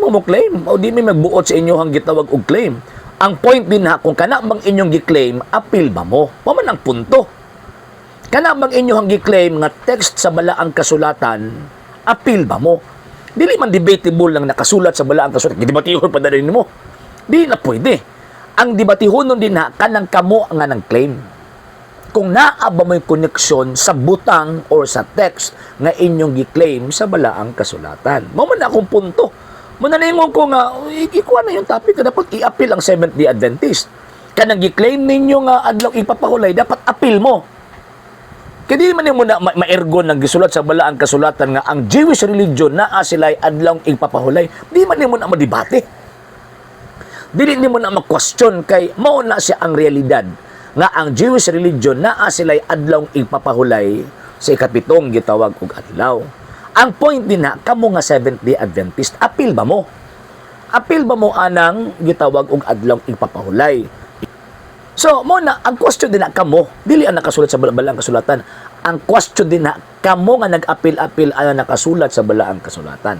mo claim o di may magbuot sa inyo hang gitawag og claim. Ang point din ha, kung kana bang inyong gi-claim, appeal ba mo? Paman ang punto. Kana bang inyong gi-claim nga text sa balaang kasulatan, appeal ba mo? Dili man debatable lang nakasulat sa balaang kasulatan. Gidebatihon pa din mo. Di na pwede. Ang debatihon din ha, kanang kamo nga ng claim. Kung naa ba may koneksyon sa butang or sa text nga inyong gi-claim sa balaang kasulatan. Mao man akong punto. Manalingon ko nga, ikuha na yung topic na dapat i-appeal ang Seventh-day Adventist. Kanang gi-claim ninyo nga adlaw ipapahulay, dapat appeal mo. Kaya di man mo na ma-ergon ng gisulat sa balaang kasulatan nga ang Jewish religion naa sila'y adlaw ipapahulay. Di man mo na madebate. Dili mo na ma-question kay mao na siya ang realidad nga ang Jewish religion naa sila'y adlaw ipapahulay sa ikapitong gitawag og adlaw. Ang point din na, kamo nga Seventh-day Adventist, appeal ba mo? Appeal ba mo anang gitawag og adlaw ipapahulay? So, mo na, ang question din na kamo, dili ang nakasulat sa balaang kasulatan. Ang question din na, kamo nga nag-appeal-appeal ang nakasulat sa balaang kasulatan.